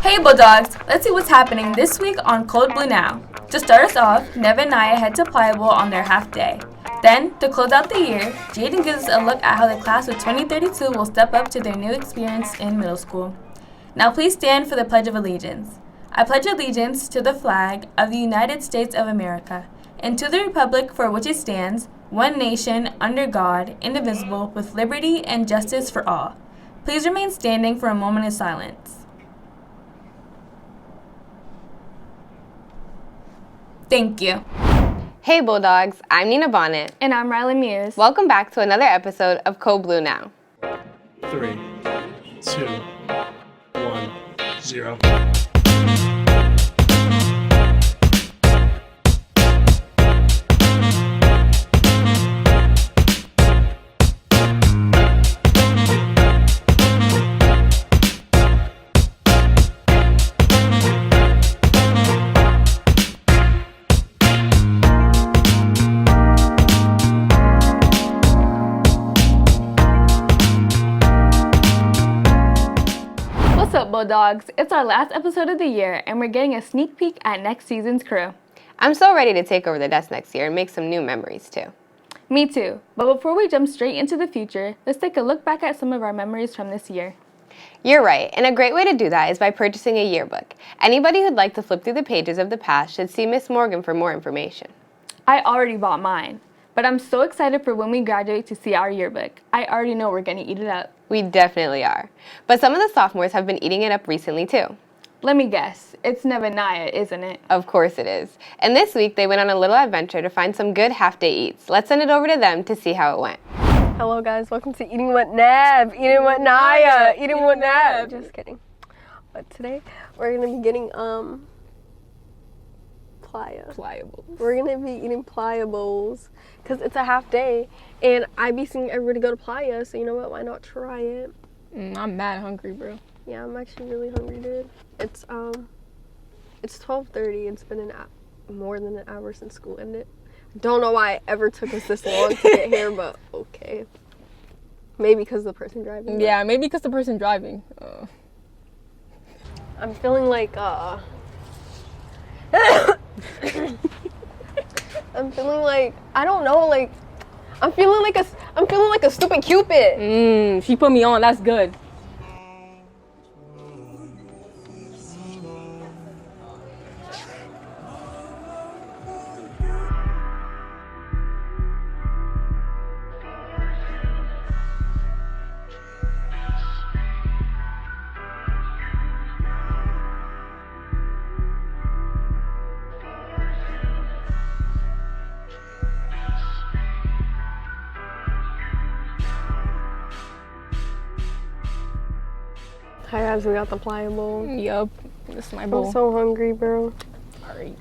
Hey Bulldogs, let's see what's happening this week on Cold Blue Now. To start us off, Nev and Naya head to Pliable on their half day. Then, to close out the year, Jaden gives us a look at how the class of 2032 will step up to their new experience in middle school. Now please stand for the Pledge of Allegiance. I pledge allegiance to the flag of the United States of America, and to the republic for which it stands, one nation, under God, indivisible, with liberty and justice for all. Please remain standing for a moment of silence. Thank you. Hey Bulldogs, I'm Nina Bonnet. And I'm Riley Muse. Welcome back to another episode of Code Blue Now. 3, 2, 1, 0. What's up, Bulldogs? It's our last episode of the year, and we're getting a sneak peek at next season's crew. I'm so ready to take over the desk next year and make some new memories too. Me too. But before we jump straight into the future, let's take a look back at some of our memories from this year. You're right, and a great way to do that is by purchasing a yearbook. Anybody who'd like to flip through the pages of the past should see Miss Morgan for more information. I already bought mine, but I'm so excited for when we graduate to see our yearbook. I already know we're gonna eat it up. We definitely are. But some of the sophomores have been eating it up recently too. Let me guess, it's Nev and Naya, isn't it? Of course it is. And this week they went on a little adventure to find some good half-day eats. Let's send it over to them to see how it went. Hello guys, welcome to Eating with Nev, Eating with Naya, Eating with Nev. Just kidding. But today we're gonna be getting Pliable. We're gonna be eating Pliables because it's a half day, and I be seeing everybody go to Playa. So you know what? Why not try it? I'm mad hungry, bro. Yeah, I'm actually really hungry, dude. It's 12:30. It's been more than an hour since school ended. Don't know why it ever took us this long to get here, but okay. Maybe because the person driving. Yeah, maybe because the person driving. I'm feeling like I'm feeling like I don't know, like I'm feeling like a stupid Cupid. She put me on. That's good. Hi guys, we got the Pliable. Yup. This is my I'm bowl. so hungry, bro. Alright.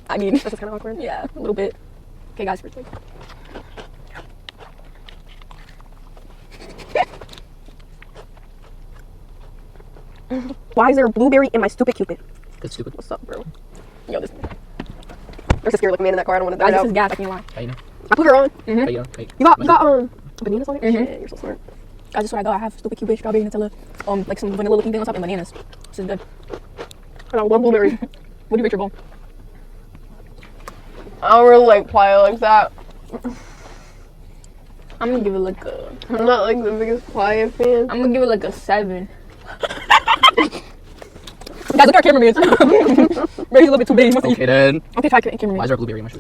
I mean, This is kind of awkward. yeah, a little bit. Okay, guys, first. Why is there a blueberry in my stupid Cupid? It's stupid. What's up, bro? Yo, this. There's a scary looking man in that car. I don't want to Guys, die this out. is gas. I can't lie. How you know? I put her on. How you know? You got bananas on it? Mhm. Shit, you're so smart. Guys, this is what I got. I have stupid Cupid, strawberry, Nutella, like some vanilla looking thing on top, and bananas. This is good. I got one blueberry. What do you rate your bowl? I don't really like Playa like that. I'm gonna give it like a. I'm not like the biggest Playa fan. I'm gonna give it like a 7. Guys, look at our cameraman. Maybe a little bit too big. He wants to eat. Okay then. Okay, try cameraman. Why is there a blueberry in my shoe?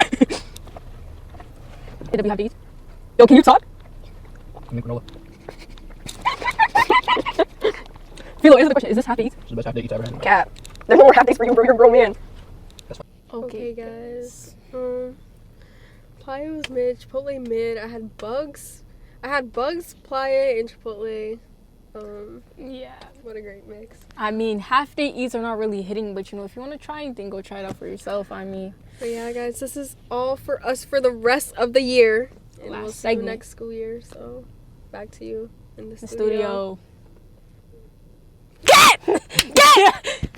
Hey, do we have these? Yo, can you talk? Make granola. Philo, answer the question. Is this half eat? It's the best half day eats ever had. Cat. There's no more half days for you, bro. You're a grown man. Okay, guys. Playa was mid, Chipotle mid. I had bugs, Playa, and Chipotle. Yeah. What a great mix. I mean, half day eats are not really hitting, but you know, if you want to try anything, go try it out for yourself. I mean, But yeah, guys, this is all for us for the rest of the year. And Last we'll see segment. you next school year. So, back to you in the the studio. studio.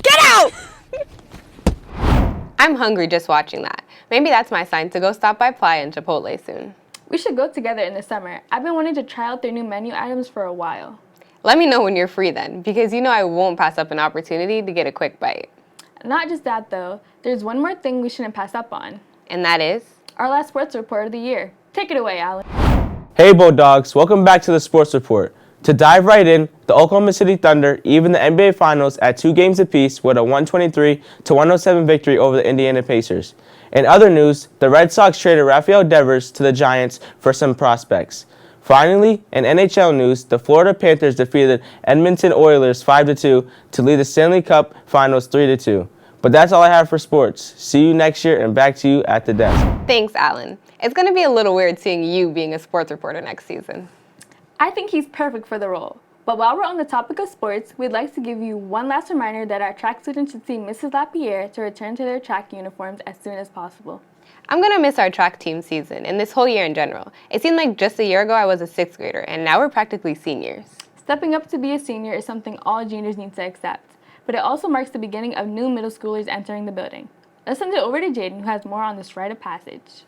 Get out! I'm hungry just watching that. Maybe that's my sign to go stop by Playa and Chipotle soon. We should go together in the summer. I've been wanting to try out their new menu items for a while. Let me know when you're free then, because you know I won't pass up an opportunity to get a quick bite. Not just that though, there's one more thing we shouldn't pass up on. And that is? Our last sports report of the year. Take it away, Alan. Hey Bulldogs, welcome back to the Sports Report. To dive right in, the Oklahoma City Thunder even the NBA Finals at 2 games apiece with a 123-107 victory over the Indiana Pacers. In other news, the Red Sox traded Rafael Devers to the Giants for some prospects. Finally, in NHL news, the Florida Panthers defeated Edmonton Oilers 5-2 to lead the Stanley Cup Finals 3-2. But that's all I have for sports. See you next year and back to you at the desk. Thanks, Alan. It's going to be a little weird seeing you being a sports reporter next season. I think he's perfect for the role. But while we're on the topic of sports, we'd like to give you one last reminder that our track students should see Mrs. Lapierre to return to their track uniforms as soon as possible. I'm going to miss our track team season and this whole year in general. It seemed like just a year ago I was a 6th grader, and now we're practically seniors. Stepping up to be a senior is something all juniors need to accept. But it also marks the beginning of new middle schoolers entering the building. Let's send it over to Jaden, who has more on this rite of passage.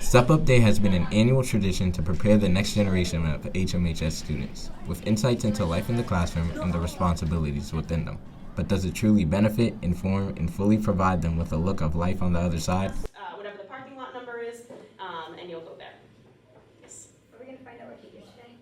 Step Up Day has been an annual tradition to prepare the next generation of HMHS students, with insights into life in the classroom and the responsibilities within them. But does it truly benefit, inform, and fully provide them with a look of life on the other side? Whatever the parking lot number is, and you'll go there. Yes. Are we going to find out what he did today?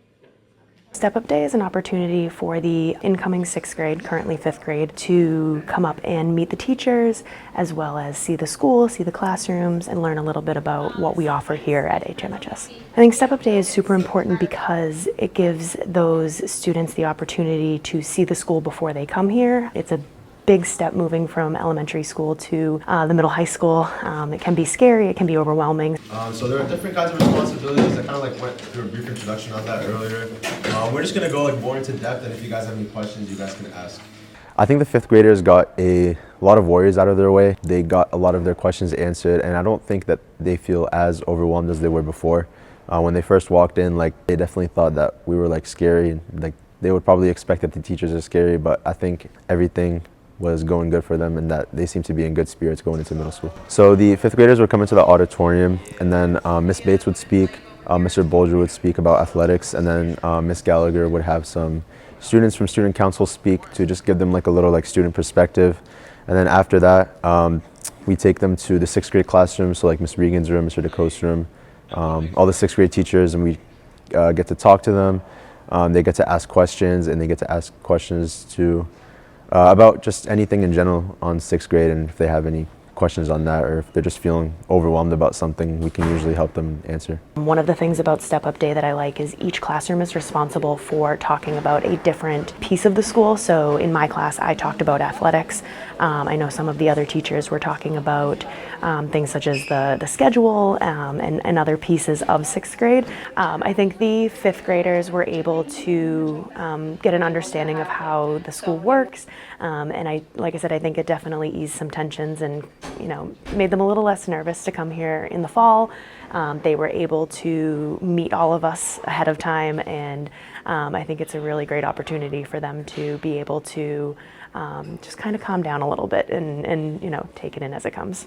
Step Up Day is an opportunity for the incoming 6th grade, currently 5th grade, to come up and meet the teachers, as well as see the school, see the classrooms, and learn a little bit about what we offer here at HMHS. I think Step Up Day is super important because it gives those students the opportunity to see the school before they come here. It's a big step moving from elementary school to the middle high school. It can be scary, it can be overwhelming. So there are different kinds of responsibilities. I kind of like went through a brief introduction on that earlier. We're just gonna go like more into depth, and if you guys have any questions, you guys can ask. I think the 5th graders got a lot of worries out of their way. They got a lot of their questions answered, and I don't think that they feel as overwhelmed as they were before. When they first walked in, like they definitely thought that we were like scary, and like they would probably expect that the teachers are scary, but I think everything was going good for them and that they seem to be in good spirits going into middle school. So the 5th graders would come into the auditorium, and then Miss Bates would speak, Mr. Bolger would speak about athletics, and then Miss Gallagher would have some students from student council speak to just give them like a little like student perspective. And then after that, we take them to the 6th grade classroom, so like Miss Regan's room, Mr. DeCoste's room, all the 6th grade teachers, and we get to talk to them. They get to ask questions, and they get to ask questions to about just anything in general on 6th grade, and if they have any questions on that, or if they're just feeling overwhelmed about something, we can usually help them answer. One of the things about Step Up Day that I like is each classroom is responsible for talking about a different piece of the school. So in my class, I talked about athletics. I know some of the other teachers were talking about things such as the schedule and other pieces of 6th grade. I think the 5th graders were able to get an understanding of how the school works. And like I said, I think it definitely eased some tensions and made them a little less nervous to come here in the fall. They were able to meet all of us ahead of time, and I think it's a really great opportunity for them to be able to just kind of calm down a little bit and take it in as it comes.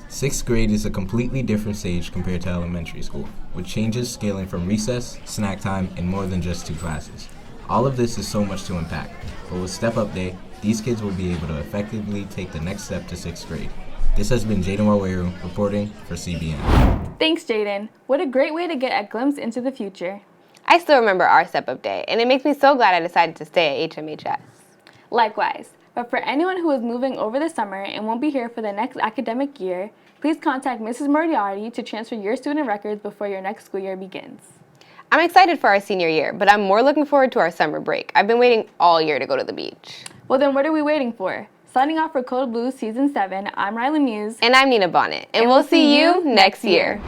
6th grade is a completely different stage compared to elementary school, with changes scaling from recess, snack time, and more than just 2 classes. All of this is so much to unpack, but with Step Up Day, these kids will be able to effectively take the next step to 6th grade. This has been Jaden Waweru reporting for CBN. Thanks, Jaden. What a great way to get a glimpse into the future. I still remember our Step Up Day, and it makes me so glad I decided to stay at HMHS. Likewise, but for anyone who is moving over the summer and won't be here for the next academic year, please contact Mrs. Moriarty to transfer your student records before your next school year begins. I'm excited for our senior year, but I'm more looking forward to our summer break. I've been waiting all year to go to the beach. Well then, what are we waiting for? Signing off for Code Blue Season 7, I'm Riley Muse. And I'm Nina Bonnet. And we'll see you next year.